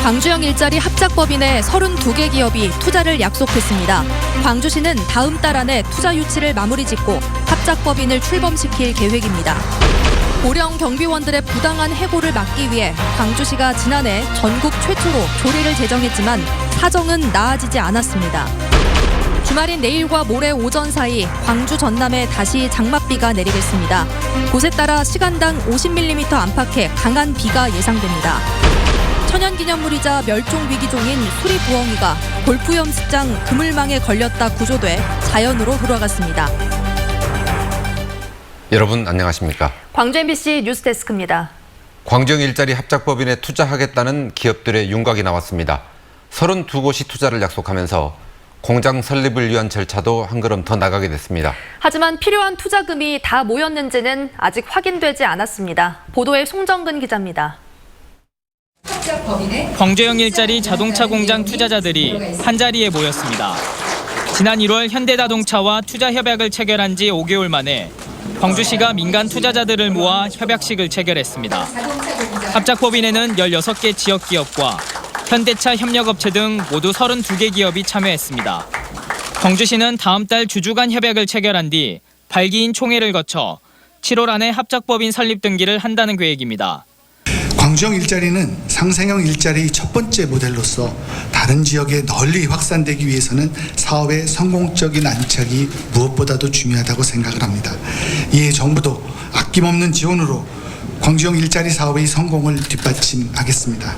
광주형 일자리 합작법인의 32개 기업이 투자를 약속했습니다. 광주시는 다음 달 안에 투자 유치를 마무리 짓고 합작법인을 출범시킬 계획입니다. 고령 경비원들의 부당한 해고를 막기 위해 광주시가 지난해 전국 최초로 조례를 제정했지만 사정은 나아지지 않았습니다. 주말인 내일과 모레 오전 사이 광주 전남에 다시 장맛비가 내리겠습니다. 곳에 따라 시간당 50mm 안팎의 강한 비가 예상됩니다. 천연기념물이자 멸종위기종인 수리부엉이가 골프 연습장 그물망에 걸렸다 구조돼 자연으로 돌아갔습니다. 여러분 안녕하십니까? 광주 MBC 뉴스데스크입니다. 광주형 일자리 합작법인에 투자하겠다는 기업들의 윤곽이 나왔습니다. 32곳이 투자를 약속하면서 공장 설립을 위한 절차도 한 걸음 더 나가게 됐습니다. 하지만 필요한 투자금이 다 모였는지는 아직 확인되지 않았습니다. 보도에 송정근 기자입니다. 광주형 일자리 자동차 공장 투자자들이 한자리에 모였습니다. 지난 1월 현대자동차와 투자 협약을 체결한 지 5개월 만에 광주시가 민간 투자자들을 모아 협약식을 체결했습니다. 합작법인에는 16개 지역기업과 현대차 협력업체 등 모두 32개 기업이 참여했습니다. 광주시는 다음 달 주주간 협약을 체결한 뒤 발기인 총회를 거쳐 7월 안에 합작법인 설립 등기를 한다는 계획입니다. 광주형 일자리는 상생형 일자리의 첫 번째 모델로서 다른 지역에 널리 확산되기 위해서는 사업의 성공적인 안착이 무엇보다도 중요하다고 생각을 합니다. 이에 정부도 아낌없는 지원으로 광주형 일자리 사업의 성공을 뒷받침하겠습니다.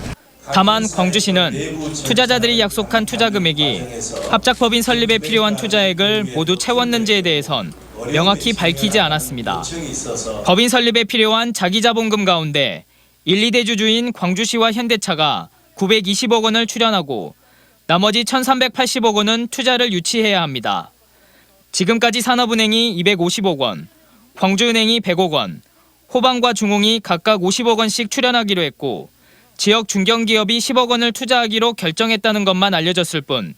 다만 광주시는 투자자들이 약속한 투자 금액이 합작법인 설립에 필요한 투자액을 모두 채웠는지에 대해선 명확히 밝히지 않았습니다. 법인 설립에 필요한 자기자본금 가운데 1, 2대 주주인 광주시와 현대차가 920억 원을 출연하고 나머지 1,380억 원은 투자를 유치해야 합니다. 지금까지 산업은행이 250억 원, 광주은행이 100억 원, 호방과 중홍이 각각 50억 원씩 출연하기로 했고 지역 중견기업이 10억 원을 투자하기로 결정했다는 것만 알려졌을 뿐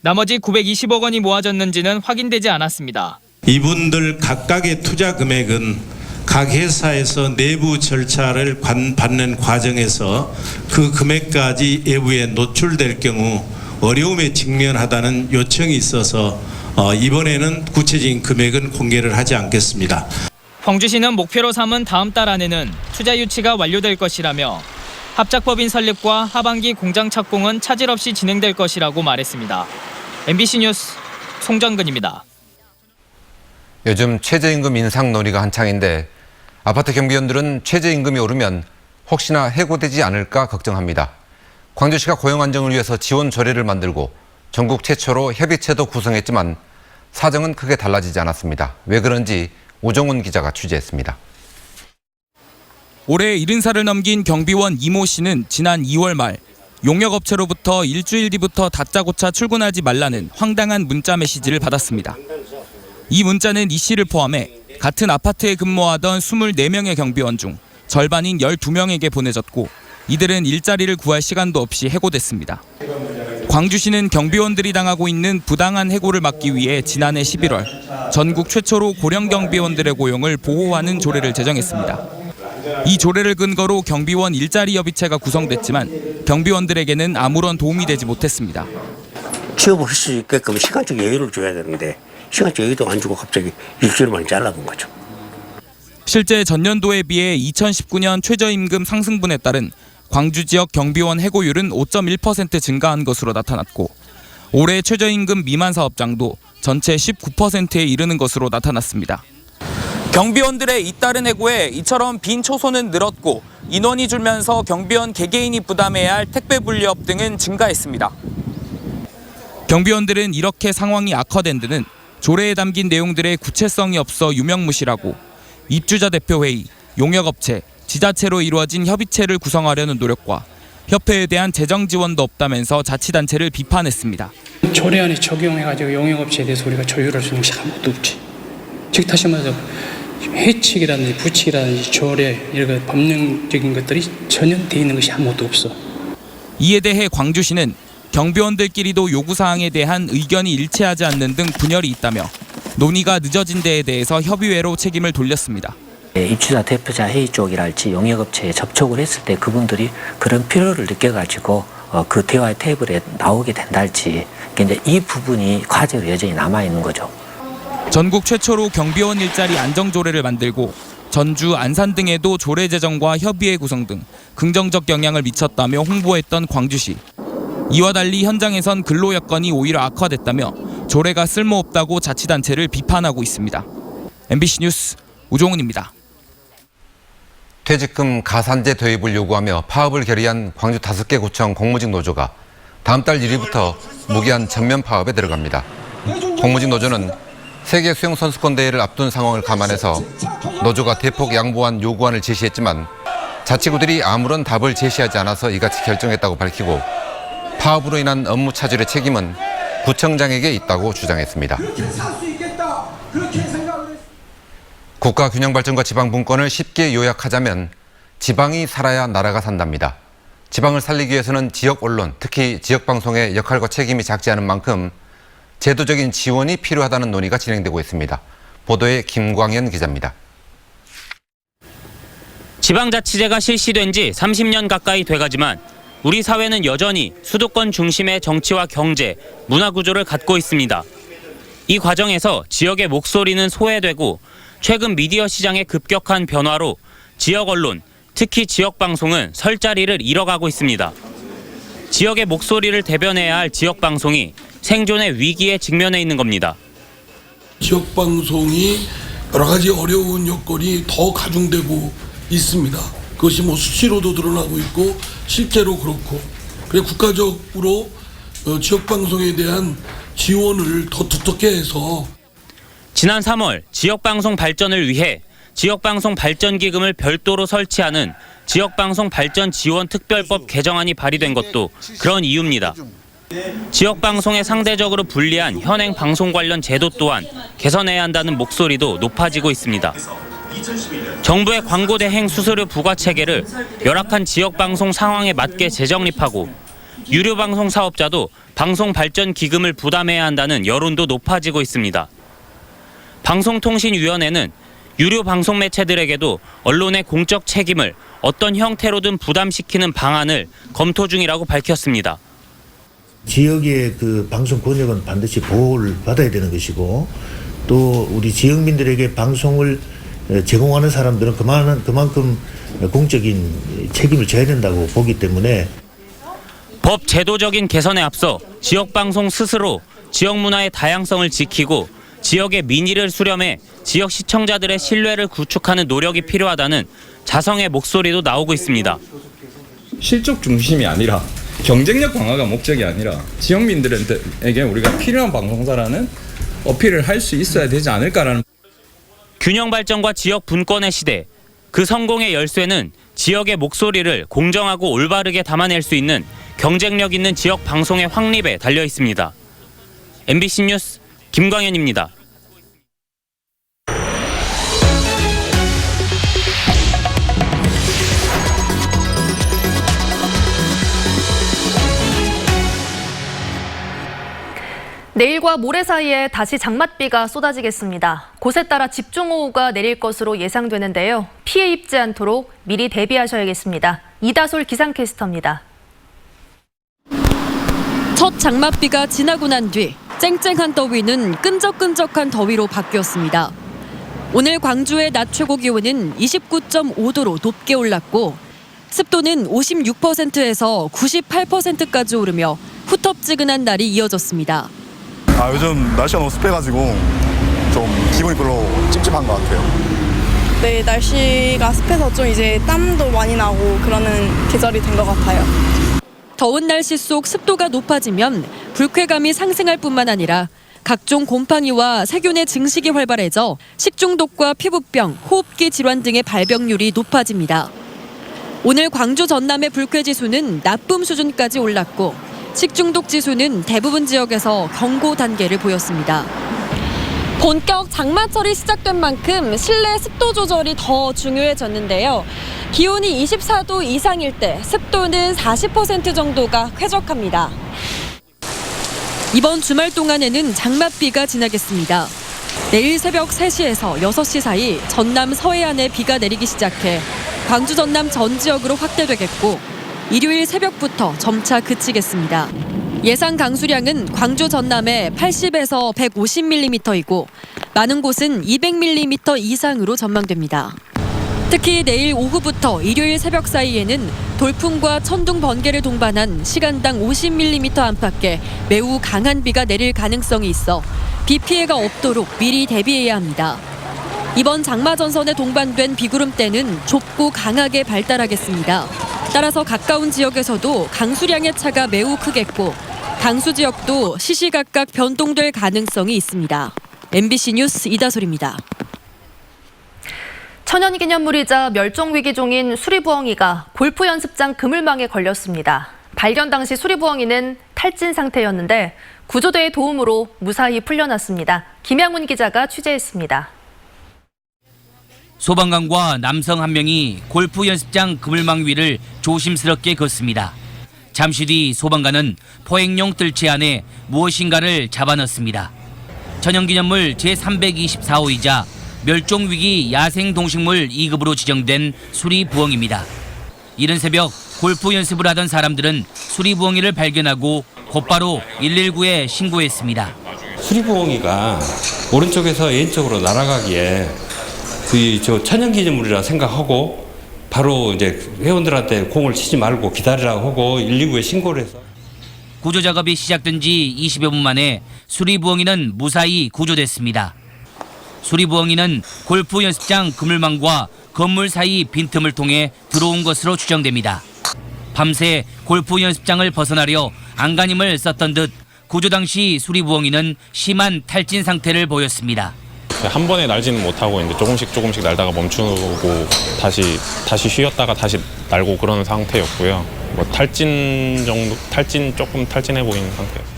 나머지 920억 원이 모아졌는지는 확인되지 않았습니다. 이분들 각각의 투자 금액은 각 회사에서 내부 절차를 받는 과정에서 그 금액까지 외부에 노출될 경우 어려움에 직면하다는 요청이 있어서 이번에는 구체적인 금액은 공개를 하지 않겠습니다. 광주시는 목표로 삼은 다음 달 안에는 투자 유치가 완료될 것이라며 합작법인 설립과 하반기 공장 착공은 차질 없이 진행될 것이라고 말했습니다. MBC 뉴스 송정근입니다. 요즘 최저임금 인상 논의가 한창인데 아파트 경비원들은 최저임금이 오르면 혹시나 해고되지 않을까 걱정합니다. 광주시가 고용 안정을 위해서 지원 조례를 만들고 전국 최초로 협의체도 구성했지만 사정은 크게 달라지지 않았습니다. 왜 그런지 오정훈 기자가 취재했습니다. 올해 70살을 넘긴 경비원 이모 씨는 지난 2월 말 용역업체로부터 일주일 뒤부터 다짜고짜 출근하지 말라는 황당한 문자 메시지를 받았습니다. 이 문자는 이 씨를 포함해 같은 아파트에 근무하던 24명의 경비원 중 절반인 12명에게 보내졌고 이들은 일자리를 구할 시간도 없이 해고됐습니다. 광주시는 경비원들이 당하고 있는 부당한 해고를 막기 위해 지난해 11월 전국 최초로 고령 경비원들의 고용을 보호하는 조례를 제정했습니다. 이 조례를 근거로 경비원 일자리 협의체가 구성됐지만 경비원들에게는 아무런 도움이 되지 못했습니다. 취업을 할 수 있게끔 시간적 여유를 줘야 되는데 시간적 여유도 안 주고 갑자기 일주일 만에 잘라본 거죠. 실제 전년도에 비해 2019년 최저임금 상승분에 따른 광주 지역 경비원 해고율은 5.1% 증가한 것으로 나타났고 올해 최저임금 미만 사업장도 전체 19%에 이르는 것으로 나타났습니다. 경비원들의 잇따른 해고에 이처럼 빈 초소는 늘었고 인원이 줄면서 경비원 개개인이 부담해야 할 택배 분리업 등은 증가했습니다. 경비원들은 이렇게 상황이 악화된 데는 조례에 담긴 내용들의 구체성이 없어 유명무실하고 입주자 대표회의, 용역업체, 지자체로 이루어진 협의체를 구성하려는 노력과 협회에 대한 재정 지원도 없다면서 자치단체를 비판했습니다. 조례안에 적용해가지고 용역업체에 대해서 우리가 조율할 수 있는 것이 아무것도 없지. 즉 다시 말해서 회칙이라든지 부칙이라든지 조례 이런 법령적인 것들이 전혀 돼 있는 것이 아무것도 없어. 이에 대해 광주시는 경비원들끼리도 요구사항에 대한 의견이 일치하지 않는 등 분열이 있다며 논의가 늦어진 데에 대해서 협의회로 책임을 돌렸습니다. 입주자 대표자 회의 쪽이랄지 용역업체에 접촉을 했을 때 그분들이 그런 필요를 느껴가지고 그 대화의 테이블에 나오게 된다 할지 이제 이 부분이 과제로 여전히 남아 있는 거죠. 전국 최초로 경비원 일자리 안정조례를 만들고 전주, 안산 등에도 조례 제정과 협의회 구성 등 긍정적 영향을 미쳤다며 홍보했던 광주시. 이와 달리 현장에선 근로 여건이 오히려 악화됐다며 조례가 쓸모없다고 자치단체를 비판하고 있습니다. MBC 뉴스 우종훈입니다. 퇴직금 가산제 도입을 요구하며 파업을 결의한 광주 5개 구청 공무직 노조가 다음 달 1일부터 무기한 전면 파업에 들어갑니다. 공무직 노조는 세계 수영 선수권 대회를 앞둔 상황을 감안해서 노조가 대폭 양보한 요구안을 제시했지만 자치구들이 아무런 답을 제시하지 않아서 이같이 결정했다고 밝히고 파업으로 인한 업무 차질의 책임은 구청장에게 있다고 주장했습니다. 국가균형발전과 지방분권을 쉽게 요약하자면 지방이 살아야 나라가 산답니다. 지방을 살리기 위해서는 지역 언론, 특히 지역방송의 역할과 책임이 작지 않은 만큼 제도적인 지원이 필요하다는 논의가 진행되고 있습니다. 보도에 김광현 기자입니다. 지방자치제가 실시된 지 30년 가까이 돼가지만 우리 사회는 여전히 수도권 중심의 정치와 경제, 문화 구조를 갖고 있습니다. 이 과정에서 지역의 목소리는 소외되고 최근 미디어 시장의 급격한 변화로 지역 언론, 특히 지역 방송은 설 자리를 잃어가고 있습니다. 지역의 목소리를 대변해야 할 지역 방송이 생존의 위기에 직면해 있는 겁니다. 지역 방송이 여러 가지 어려운 여건이 더 가중되고 있습니다. 그것이 수치로도 드러나고 있고 실제로 그렇고, 그래 국가적으로 지역 방송에 대한 지원을 더 두텁게 해서 지난 3월 지역방송 발전을 위해 지역방송 발전기금을 별도로 설치하는 지역방송 발전 지원 특별법 개정안이 발의된 것도 그런 이유입니다. 지역방송에 상대적으로 불리한 현행 방송 관련 제도 또한 개선해야 한다는 목소리도 높아지고 있습니다. 정부의 광고 대행 수수료 부과 체계를 열악한 지역방송 상황에 맞게 재정립하고 유료방송 사업자도 방송 발전 기금을 부담해야 한다는 여론도 높아지고 있습니다. 방송통신위원회는 유료 방송 매체들에게도 언론의 공적 책임을 어떤 형태로든 부담시키는 방안을 검토 중이라고 밝혔습니다. 지역의 그 방송 권역은 반드시 보호를 받아야 되는 것이고, 또 우리 지역민들에게 방송을 제공하는 사람들은 그만큼 공적인 책임을 져야 된다고 보기 때문에 법 제도적인 개선에 앞서 지역방송 스스로 지역 문화의 다양성을 지키고 지역의 민의를 수렴해 지역 시청자들의 신뢰를 구축하는 노력이 필요하다는 자성의 목소리도 나오고 있습니다. 실적 중심이 아니라 경쟁력 강화가 목적이 아니라 지역민들에게 우리가 필요한 방송사라는 어필을 할 수 있어야 되지 않을까라는. 균형 발전과 지역 분권의 시대, 그 성공의 열쇠는 지역의 목소리를 공정하고 올바르게 담아낼 수 있는 경쟁력 있는 지역 방송의 확립에 달려 있습니다. MBC 뉴스 김광현입니다. 내일과 모레 사이에 다시 장맛비가 쏟아지겠습니다. 곳에 따라 집중호우가 내릴 것으로 예상되는데요. 피해 입지 않도록 미리 대비하셔야겠습니다. 이다솔 기상캐스터입니다. 첫 장맛비가 지나고 난 뒤 쨍쨍한 더위는 끈적끈적한 더위로 바뀌었습니다. 오늘 광주의 낮 최고 기온은 29.5도로 높게 올랐고 습도는 56%에서 98%까지 오르며 후텁지근한 날이 이어졌습니다. 요즘 날씨가 너무 습해가지고 좀 기분이 별로 찝찝한 것 같아요. 네, 날씨가 습해서 좀 이제 땀도 많이 나고 그러는 계절이 된 것 같아요. 더운 날씨 속 습도가 높아지면 불쾌감이 상승할 뿐만 아니라 각종 곰팡이와 세균의 증식이 활발해져 식중독과 피부병, 호흡기 질환 등의 발병률이 높아집니다. 오늘 광주 전남의 불쾌지수는 나쁨 수준까지 올랐고 식중독 지수는 대부분 지역에서 경고 단계를 보였습니다. 본격 장마철이 시작된 만큼 실내 습도 조절이 더 중요해졌는데요. 기온이 24도 이상일 때 습도는 40% 정도가 쾌적합니다. 이번 주말 동안에는 장맛비가 지나겠습니다. 내일 새벽 3시에서 6시 사이 전남 서해안에 비가 내리기 시작해 광주 전남 전 지역으로 확대되겠고 일요일 새벽부터 점차 그치겠습니다. 예상 강수량은 광주 전남에 80에서 150mm이고 많은 곳은 200mm 이상으로 전망됩니다. 특히 내일 오후부터 일요일 새벽 사이에는 돌풍과 천둥 번개를 동반한 시간당 50mm 안팎의 매우 강한 비가 내릴 가능성이 있어 비 피해가 없도록 미리 대비해야 합니다. 이번 장마 전선에 동반된 비구름대는 좁고 강하게 발달하겠습니다. 따라서 가까운 지역에서도 강수량의 차가 매우 크겠고 강수 지역도 시시각각 변동될 가능성이 있습니다. MBC 뉴스 이다솔입니다. 천연기념물이자 멸종위기종인 수리부엉이가 골프 연습장 그물망에 걸렸습니다. 발견 당시 수리부엉이는 탈진 상태였는데 구조대의 도움으로 무사히 풀려났습니다. 김양훈 기자가 취재했습니다. 소방관과 남성 한 명이 골프 연습장 그물망 위를 조심스럽게 걷습니다. 잠시 뒤 소방관은 포획용 뜰채 안에 무엇인가를 잡아넣습니다. 천연기념물 제324호이자 멸종위기 야생동식물 2급으로 지정된 수리부엉입니다. 이른 새벽 골프 연습을 하던 사람들은 수리부엉이를 발견하고 곧바로 119에 신고했습니다. 수리부엉이가 오른쪽에서 왼쪽으로 날아가기에 저 천연기념물이라 생각하고 바로 이제 회원들한테 공을 치지 말고 기다리라고 하고 119에 신고를 해서 구조 작업이 시작된 지 20여 분 만에 수리부엉이는 무사히 구조됐습니다. 수리부엉이는 골프 연습장 그물망과 건물 사이 빈틈을 통해 들어온 것으로 추정됩니다. 밤새 골프 연습장을 벗어나려 안간힘을 썼던 듯 구조 당시 수리부엉이는 심한 탈진 상태를 보였습니다. 한 번에 날지는 못하고 이제 조금씩 날다가 멈추고 다시 쉬었다가 다시 날고 그런 상태였고요. 뭐 조금 탈진해 보이는 상태였어요.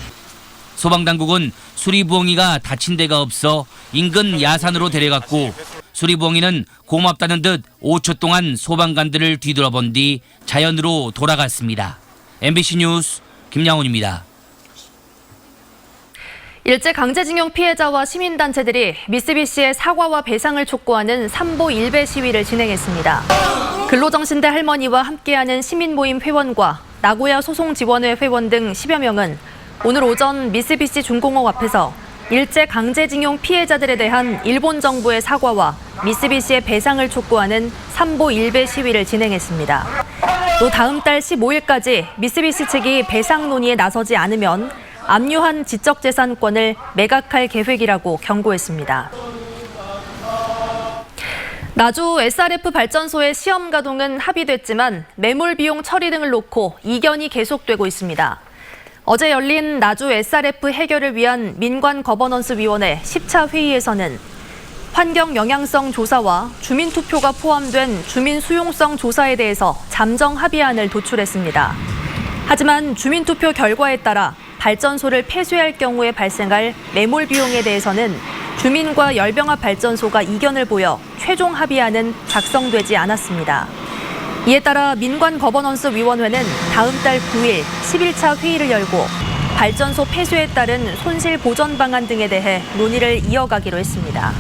소방당국은 수리부엉이가 다친 데가 없어 인근 야산으로 데려갔고 수리부엉이는 고맙다는 듯 5초 동안 소방관들을 뒤돌아본 뒤 자연으로 돌아갔습니다. MBC 뉴스 김양훈입니다. 일제 강제징용 피해자와 시민단체들이 미쓰비시의 사과와 배상을 촉구하는 삼보 일배 시위를 진행했습니다. 근로정신대 할머니와 함께하는 시민모임 회원과 나고야 소송지원회 회원 등 10여 명은 오늘 오전 미쓰비시 중공업 앞에서 일제 강제징용 피해자들에 대한 일본 정부의 사과와 미쓰비시의 배상을 촉구하는 삼보 일배 시위를 진행했습니다. 또 다음 달 15일까지 미쓰비시 측이 배상 논의에 나서지 않으면 압류한 지적재산권을 매각할 계획이라고 경고했습니다. 나주 SRF 발전소의 시험 가동은 합의됐지만 매몰 비용 처리 등을 놓고 이견이 계속되고 있습니다. 어제 열린 나주 SRF 해결을 위한 민관 거버넌스 위원회 10차 회의에서는 환경 영향성 조사와 주민 투표가 포함된 주민 수용성 조사에 대해서 잠정 합의안을 도출했습니다. 하지만 주민 투표 결과에 따라 발전소를 폐쇄할 경우에 발생할 매몰 비용에 대해서는 주민과 열병합 발전소가 이견을 보여 최종 합의안은 작성되지 않았습니다. 이에 따라 민관 거버넌스 위원회는 다음 달 9일 11차 회의를 열고 발전소 폐쇄에 따른 손실 보전 방안 등에 대해 논의를 이어가기로 했습니다.